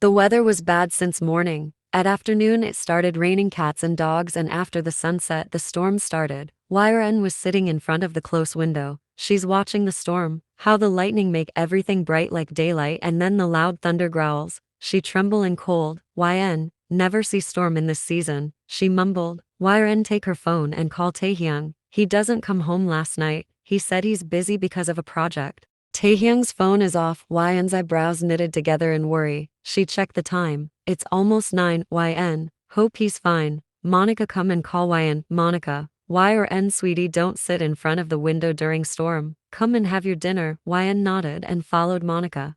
The weather was bad since morning. At afternoon it started raining cats and dogs, and after the sunset the storm started. Yn was sitting in front of the close window. She's watching the storm, how the lightning make everything bright like daylight and then the loud thunder growls. She tremble and cold. Yn, never see storm in this season, she mumbled. Yn take her phone and call Taehyung. He doesn't come home last night. He said he's busy because of a project. Taehyung's phone is off. Yn's eyebrows knitted together in worry. She checked the time. It's almost 9. Yn, hope he's fine. Monica, come and call Yn. Monica, Yn, sweetie, don't sit in front of the window during storm. Come and have your dinner. Yn nodded and followed Monica.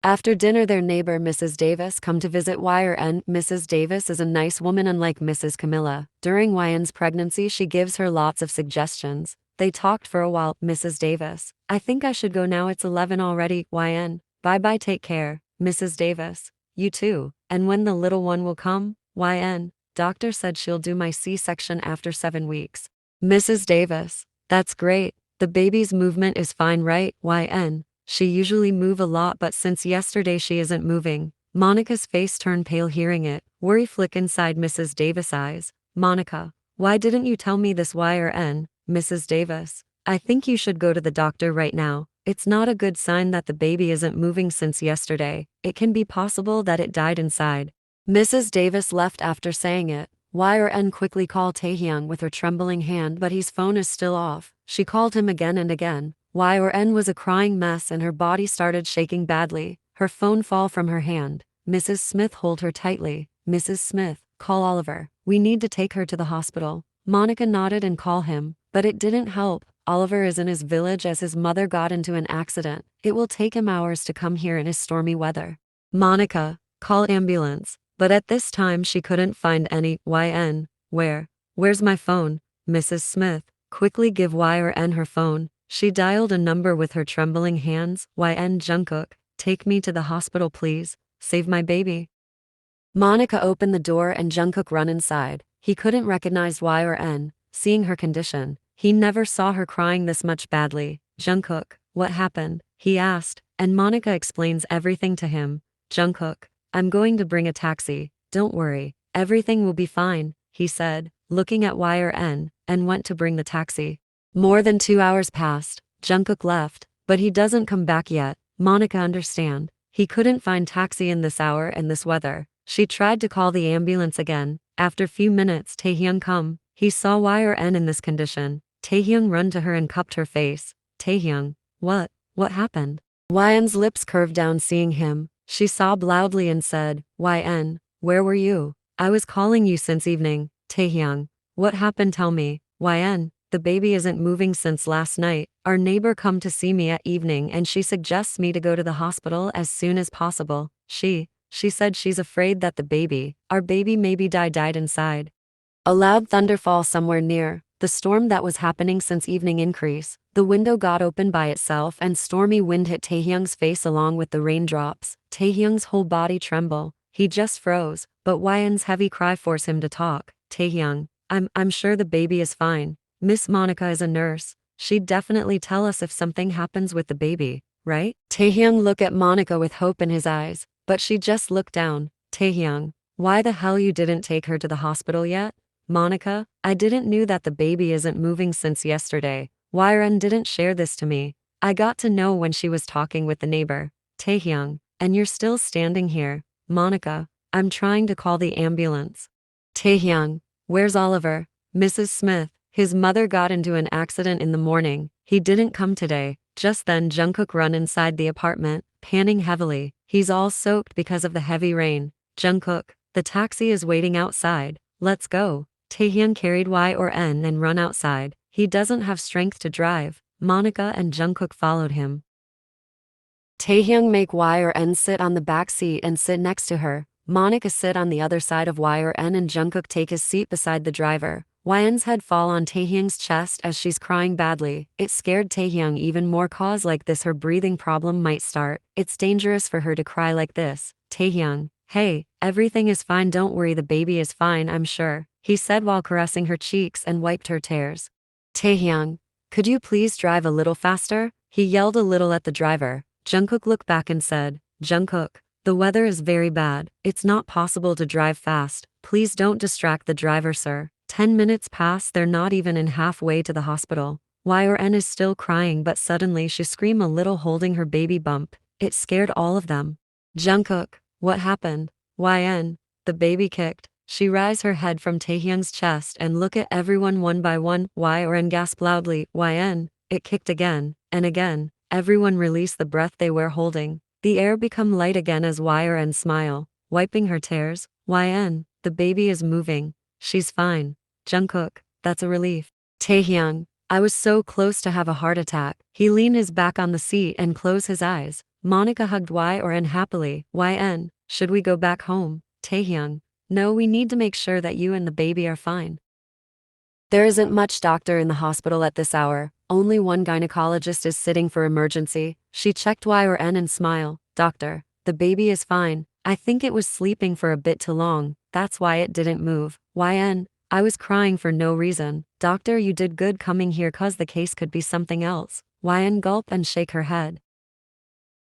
After dinner their neighbor Mrs. Davis come to visit Yn. Mrs. Davis is a nice woman unlike Mrs. Camilla. DuringYn's pregnancy she gives her lots of suggestions. They talked for a while. Mrs. Davis, I think I should go now, it's 11 already. Yn, bye-bye, take care. Mrs. Davis, you too. And when the little one will come? Yn, doctor said she'll do my C-section after 7 weeks. Mrs. Davis, that's great. The baby's movement is fine, right? Yn, she usually move a lot but since yesterday she isn't moving. Monica's face turned pale hearing it. Worry flick inside Mrs. Davis' eyes. Monica, why didn't you tell me this? Yn, Mrs. Davis, I think you should go to the doctor right now. It's not a good sign that the baby isn't moving since yesterday. It can be possible that it died inside. Mrs. Davis left after saying it. Yn quickly called Taehyung with her trembling hand, but his phone is still off. She called him again and again. Yn was a crying mess and her body started shaking badly. Her phone fall from her hand. Mrs. Smith hold her tightly. Mrs. Smith, call Oliver. We need to take her to the hospital. Monica nodded and called him, but it didn't help. Oliver is in his village as his mother got into an accident. It will take him hours to come here in his stormy weather. Monica, call ambulance. But at this time she couldn't find any. Yn, where's my phone? Mrs. Smith, quickly give Yn her phone. She dialed a number with her trembling hands. Yn, Jungkook, take me to the hospital please. Save my baby. Monica opened the door and Jungkook run inside. He couldn't recognize Yn. Seeing her condition, he never saw her crying this much badly. Jungkook, what happened? He asked, and Monica explains everything to him. Jungkook, I'm going to bring a taxi. Don't worry, everything will be fine, he said, looking at Yn, and went to bring the taxi. More than 2 hours passed. Jungkook left, but he doesn't come back yet. Monica understand. He couldn't find taxi in this hour and this weather. She tried to call the ambulance again. After few minutes Taehyung come. He saw Yn in this condition. Taehyung run to her and cupped her face. Taehyung, what happened?Yn's lips curved down seeing him. She sobbed loudly and said, Yn, where were you? I was calling you since evening. Taehyung, what happened, tell me. Yn, the baby isn't moving since last night. Our neighbor come to see me at evening and she suggests me to go to the hospital as soon as possible. She said she's afraid that our baby maybe died inside. A loud thunderfall somewhere near. The storm that was happening since evening increased. The window got open by itself and stormy wind hit Taehyung's face along with the raindrops. Taehyung's whole body trembled. He just froze, butYn's heavy cry forced him to talk. Taehyung, I'm sure the baby is fine. Miss Monica is a nurse. She'd definitely tell us if something happens with the baby, right? Taehyung looked at Monica with hope in his eyes, but she just looked down. Taehyung, why the hell you didn't take her to the hospital yet? Monica, I didn't knew that the baby isn't moving since yesterday. Yn didn't share this to me. I got to know when she was talking with the neighbor. Taehyung, and you're still standing here. Monica, I'm trying to call the ambulance. Taehyung, where's Oliver? Mrs. Smith, his mother got into an accident in the morning. He didn't come today. Just then Jungkook run inside the apartment, panting heavily. He's all soaked because of the heavy rain. Jungkook, the taxi is waiting outside. Let's go. Taehyung carried Yn and run outside. He doesn't have strength to drive. Monica and Jungkook followed him. Taehyung make Yn sit on the back seat and sit next to her. Monica sit on the other side of Yn and Jungkook take his seat beside the driver.Yn's head fall on Taehyung's chest as she's crying badly. It scared Taehyung even more cause like this her breathing problem might start. It's dangerous for her to cry like this. Taehyung, hey, everything is fine, don't worry, the baby is fine, I'm sure, he said while caressing her cheeks and wiped her tears. Taehyung, could you please drive a little faster? He yelled a little at the driver. Jungkook looked back and said, Jungkook, The weather is very bad. It's not possible to drive fast. Please don't distract the driver, sir. 10 minutes pass, they're not even in halfway to the hospital. Yn is still crying, but suddenly she screamed a little, holding her baby bump. It scared all of them. Jungkook, what happened? Yn, the baby kicked. She raised her head from Taehyung's chest and looked at everyone one by one. Yn gasped loudly. Yn, it kicked again, and again. Everyone released the breath they were holding. The air become light again as Yn smile, wiping her tears. Yn, the baby is moving. She's fine. Jungkook, that's a relief. Taehyung, I was so close to have a heart attack. He leaned his back on the seat and closed his eyes. Monica hugged Yn happily. Yn, should we go back home? Taehyung, no, we need to make sure that you and the baby are fine. There isn't much doctor in the hospital at this hour. Only one gynecologist is sitting for emergency. She checked Yn and smiled. Doctor, the baby is fine. I think it was sleeping for a bit too long. That's why it didn't move. Yn, I was crying for no reason. Doctor, you did good coming here, cause the case could be something else. Yn gulp and shake her head.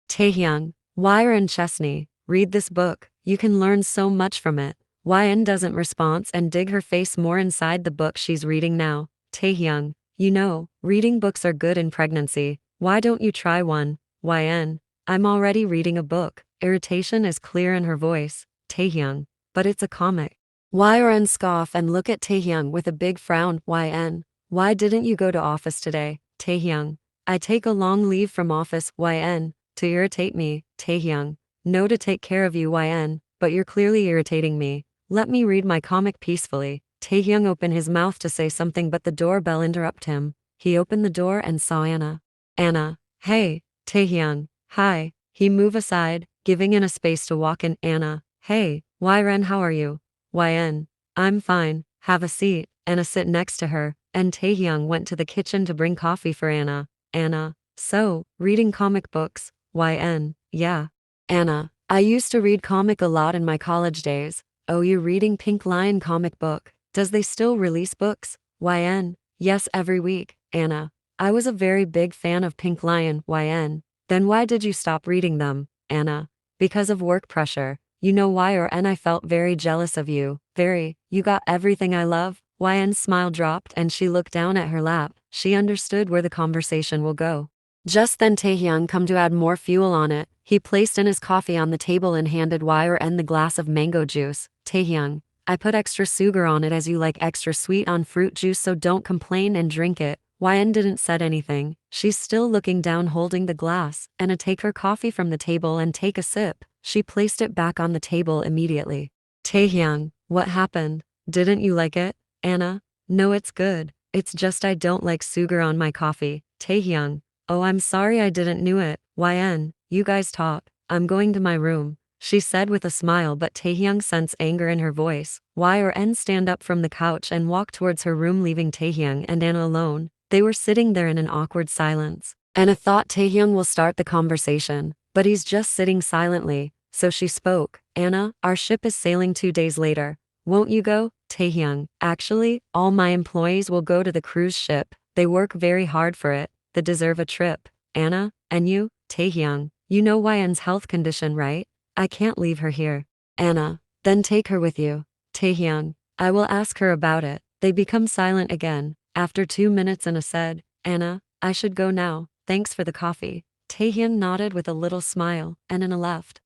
Taehyung, Yn Chesney, read this book. You can learn so much from it. Yn doesn't respond and dig her face more inside the book she's reading now. Taehyung, you know, reading books are good in pregnancy. Why don't you try one? Yn, I'm already reading a book. Irritation is clear in her voice. Taehyung, but it's a comic. Yn scoff and look at Taehyung with a big frown. Yn, why didn't you go to office today? Taehyung, I take a long leave from office. Yn, to irritate me. Taehyung, no, to take care of you. Yn, but you're clearly irritating me. Let me read my comic peacefully. Taehyung opened his mouth to say something, but the doorbell interrupted him. He opened the door and saw Anna. Anna, hey. Taehyung, hi. He moved aside, giving Anna space to walk in. Anna, hey. Yn, how are you? Yn, I'm fine. Have a seat. Anna sit next to her, and Taehyung went to the kitchen to bring coffee for Anna. Anna, so, reading comic books? Yn, yeah. Anna, I used to read comic a lot in my college days. Oh, you reading Pink Lion comic book? Does they still release books? Yn, yes, every week. Anna, I was a very big fan of Pink Lion. Yn, then why did you stop reading them? Anna, because of work pressure. You know Yn, I felt very jealous of you. Very, you got everything I love.Yn's smile dropped and she looked down at her lap. She understood where the conversation will go. Just then Taehyung come to add more fuel on it. He placed in his coffee on the table and handed Yn the glass of mango juice. Taehyung, I put extra sugar on it as you like extra sweet on fruit juice, so don't complain and drink it. Yn didn't said anything. She's still looking down, holding the glass. Anna take her coffee from the table and take a sip. She placed it back on the table immediately. Taehyung, what happened? Didn't you like it? Anna, no, it's good. It's just I don't like sugar on my coffee. Taehyung, oh, I'm sorry, I didn't knew it. Yn, you guys talk. I'm going to my room, she said with a smile, but Taehyung sensed anger in her voice. Yn stand up from the couch and walk towards her room, leaving Taehyung and Anna alone. They were sitting there in an awkward silence. Anna thought Taehyung will start the conversation, but he's just sitting silently, so she spoke. Anna, our ship is sailing 2 days later. Won't you go? Taehyung, actually, all my employees will go to the cruise ship. They work very hard for it. They deserve a trip. Anna, and you? Taehyung, you knowYn's health condition, right? I can't leave her here. Anna, then take her with you. Taehyung, I will ask her about it. They become silent again. After 2 minutes Anna said, Anna, I should go now. Thanks for the coffee. Taehyung nodded with a little smile, and Anna left.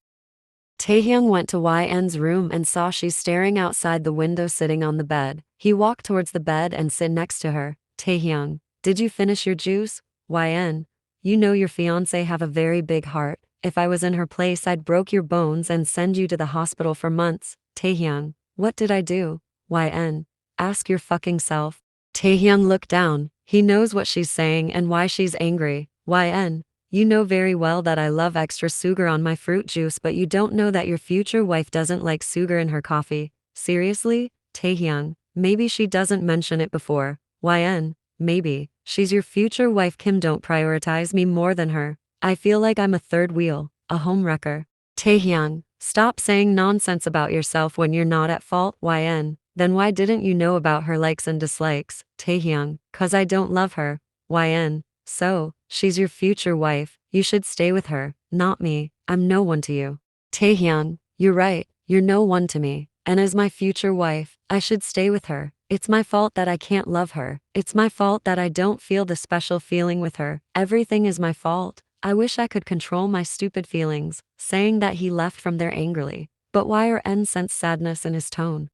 Taehyung went toYn's room and saw she's staring outside the window sitting on the bed. He walked towards the bed and sit next to her. Taehyung, did you finish your juice? Yn, you know your fiancé have a very big heart. If I was in her place I'd broke your bones and send you to the hospital for months. Taehyung, what did I do? Yn, ask your fucking self. Taehyung looked down. He knows what she's saying and why she's angry. Yn, you know very well that I love extra sugar on my fruit juice, but you don't know that your future wife doesn't like sugar in her coffee. Seriously? Taehyung, maybe she doesn't mention it before. Yn, maybe. She's your future wife. Kim don't prioritize me more than her. I feel like I'm a third wheel, a homewrecker. Taehyung, stop saying nonsense about yourself when you're not at fault. Yn, then why didn't you know about her likes and dislikes? Taehyung, 'cause I don't love her. Yn, so, she's your future wife. You should stay with her, not me. I'm no one to you. Taehyung, you're right, you're no one to me, and as my future wife, I should stay with her. It's my fault that I can't love her. It's my fault that I don't feel the special feeling with her. Everything is my fault. I wish I could control my stupid feelings, saying that he left from there angrily. But YN sensed sadness in his tone.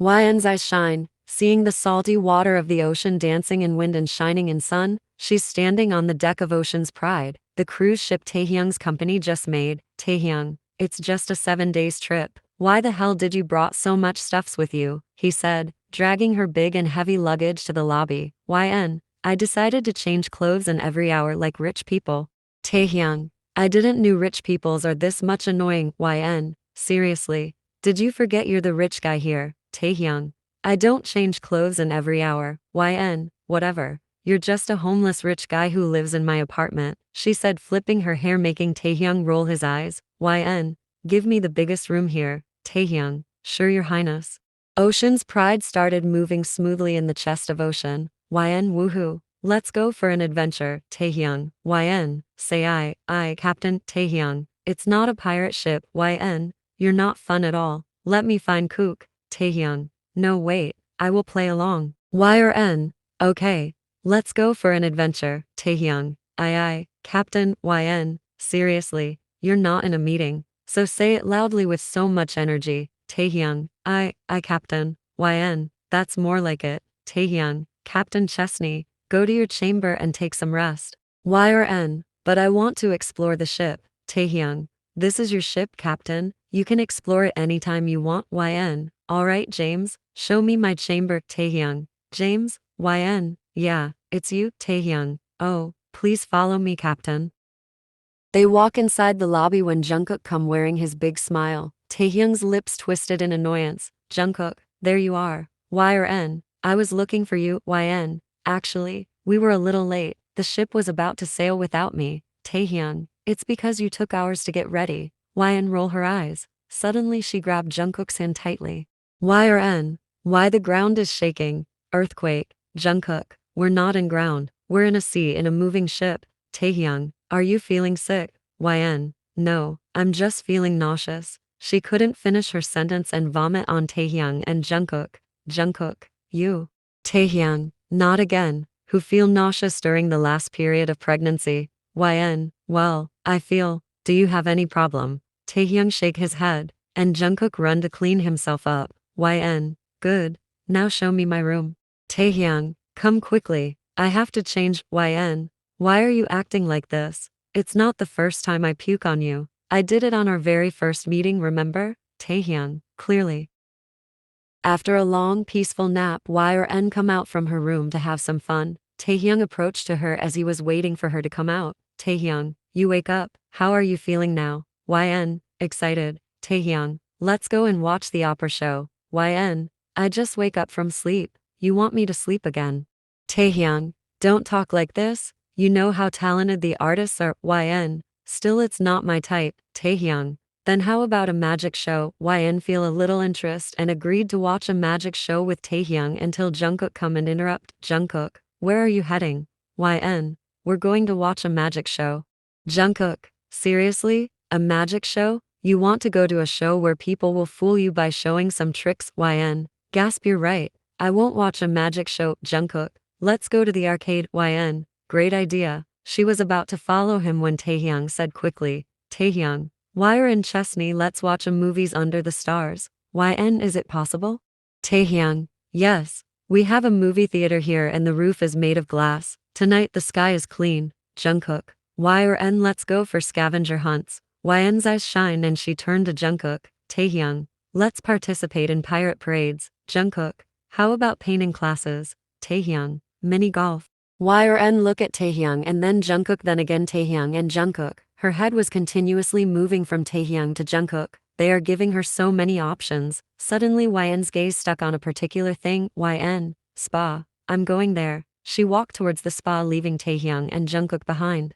YN's eyes shine, seeing the salty water of the ocean dancing in wind and shining in sun. She's standing on the deck of Ocean's Pride, the cruise ship Taehyung's company just made. Taehyung, it's just a 7 days trip. Why the hell did you brought so much stuffs with you? He said, dragging her big and heavy luggage to the lobby. YN, I decided to change clothes in every hour like rich people. Taehyung, I didn't know rich peoples are this much annoying. YN, seriously, did you forget you're the rich guy here? Taehyung, I don't change clothes in every hour. YN, whatever. You're just a homeless rich guy who lives in my apartment, she said, flipping her hair, making Taehyung roll his eyes. YN, give me the biggest room here. Taehyung, sure your highness. Ocean's Pride started moving smoothly in the chest of Ocean. YN, woohoo. Let's go for an adventure. Taehyung, YN, say I, Captain. Taehyung, it's not a pirate ship. YN, you're not fun at all. Let me find Kook. Taehyung, no wait, I will play along. YN, okay. Let's go for an adventure. Taehyung, I, Captain. YN, seriously, you're not in a meeting, so say it loudly with so much energy. Taehyung, I, Captain. YN, that's more like it. Taehyung, Captain Chesney, go to your chamber and take some rest. YN, but I want to explore the ship. Taehyung, this is your ship, Captain. You can explore it anytime you want. YN, alright James, show me my chamber. Taehyung, James? YN, yeah, it's you. Taehyung, oh, please follow me, Captain. They walk inside the lobby when Jungkook come wearing his big smile. Taehyung's lips twisted in annoyance. Jungkook, there you are. YN, I was looking for you. YN, actually, we were a little late. The ship was about to sail without me. Taehyung, it's because you took hours to get ready. YN roll her eyes. Suddenly she grabbed Jungkook's hand tightly. YN, why the ground is shaking. Earthquake. Jungkook, we're not in ground. We're in a sea in a moving ship. Taehyung, are you feeling sick? YN, no, I'm just feeling nauseous. She couldn't finish her sentence and vomit on Taehyung and Jungkook. Jungkook, you. Taehyung, not again. Who feel nauseous during the last period of pregnancy? YN, well, I feel. Do you have any problem? Taehyung shake his head, and Jungkook run to clean himself up. YN, good. Now show me my room. Taehyung, come quickly. I have to change. YN, why are you acting like this? It's not the first time I puke on you. I did it on our very first meeting, remember? Taehyung, clearly. After a long, peaceful nap, YN come out from her room to have some fun. Taehyung approached to her as he was waiting for her to come out. Taehyung, you wake up. How are you feeling now? YN, excited. Taehyung, let's go and watch the opera show. YN, I just wake up from sleep. You want me to sleep again? Taehyung, don't talk like this. You know how talented the artists are. YN, still it's not my type. Taehyung, then how about a magic show? YN feel a little interest and agreed to watch a magic show with Taehyung until Jungkook come and interrupt. Jungkook, where are you heading? YN, we're going to watch a magic show. Jungkook, seriously? A magic show? You want to go to a show where people will fool you by showing some tricks? YN, gasp, you're right. I won't watch a magic show. Jungkook, let's go to the arcade. YN, great idea. She was about to follow him when Taehyung said quickly, Taehyung, YN Chesney, let's watch a movies under the stars. YN, is it possible? Taehyung, yes. We have a movie theater here and the roof is made of glass. Tonight the sky is clean. Jungkook, YN, let's go for scavenger hunts. YN's eyes shine and she turned to Jungkook. Taehyung, let's participate in pirate parades. Jungkook, how about painting classes? Taehyung, mini golf. YN look at Taehyung and then Jungkook, then again Taehyung and Jungkook. Her head was continuously moving from Taehyung to Jungkook. They are giving her so many options. Suddenly YN's gaze stuck on a particular thing. YN, spa. I'm going there. She walked towards the spa, leaving Taehyung and Jungkook behind.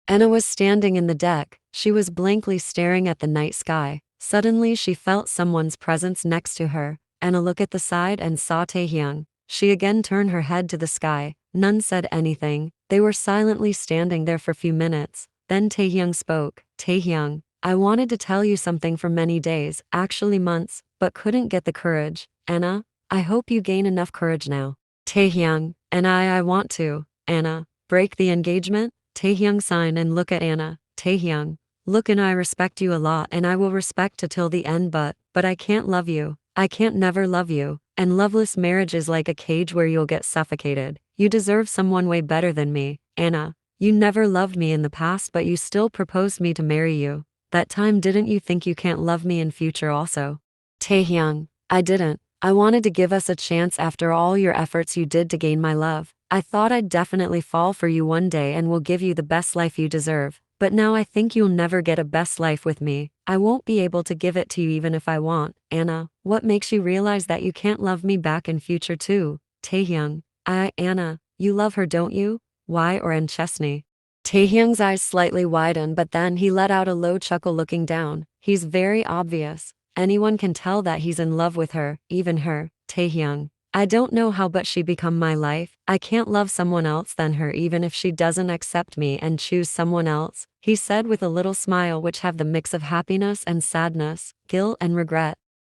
Anna was standing in the deck. She was blankly staring at the night sky. Suddenly she felt someone's presence next to her. Anna looked at the side and saw Taehyung. She again turned her head to the sky. None said anything. They were silently standing there for a few minutes. Then Taehyung spoke. Taehyung, I wanted to tell you something for many days, actually months, but couldn't get the courage. Anna, I hope you gain enough courage now. Taehyung, and I want to. Anna, break the engagement? Taehyung sign and look at Anna. Taehyung, look, and I respect you a lot and I will respect till the end, but I can't love you. I can't never love you. And loveless marriage is like a cage where you'll get suffocated. You deserve someone way better than me. Anna, you never loved me in the past, but you still proposed me to marry you. That time, didn't you think you can't love me in future also? Taehyung, I didn't. I wanted to give us a chance after all your efforts you did to gain my love. I thought I'd definitely fall for you one day and will give you the best life you deserve. But now I think you'll never get a best life with me. I won't be able to give it to you even if I want. Anna, what makes you realize that you can't love me back in future too? Taehyung, Anna, you love her, don't you? Why? Or Ann Chesney? Taehyung's eyes slightly widened, but then he let out a low chuckle looking down. He's very obvious. Anyone can tell that he's in love with her, even her. Taehyung, I don't know how, but she become my life. I can't love someone else than her even if she doesn't accept me and choose someone else, he said with a little smile which had the mix of happiness and sadness, guilt and regret.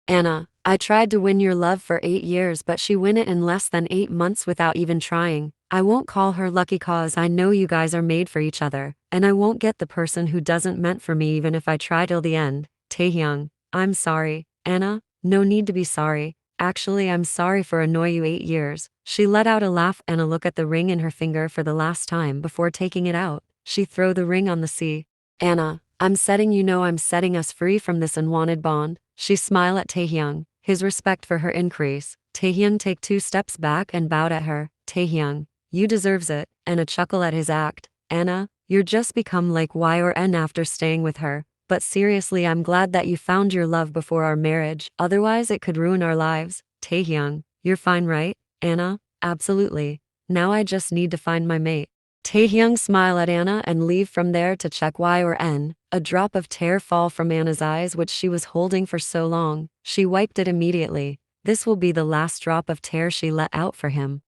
Anna, I tried to win your love for 8 years, but she win it in less than 8 months without even trying. I won't call her lucky cause I know you guys are made for each other, and I won't get the person who doesn't meant for me even if I try till the end. Taehyung, I'm sorry. Anna, no need to be sorry. Actually, I'm sorry for annoy you 8 years. She let out a laugh and a look at the ring in her finger for the last time before taking it out. She threw the ring on the sea. Anna, I'm setting us free from this unwanted bond. She smiled at Taehyung, his respect for her increase. Taehyung take 2 steps back and bowed at her. Taehyung, you deserves it, and a chuckle at his act. Anna, you're just become like Y or N after staying with her. But seriously, I'm glad that you found your love before our marriage, otherwise it could ruin our lives. Taehyung, you're fine, right? Anna, absolutely. Now I just need to find my mate. Taehyung smiled at Anna and leave from there to check Y or N. A drop of tear fall from Anna's eyes which she was holding for so long. She wiped it immediately. This will be the last drop of tear she let out for him.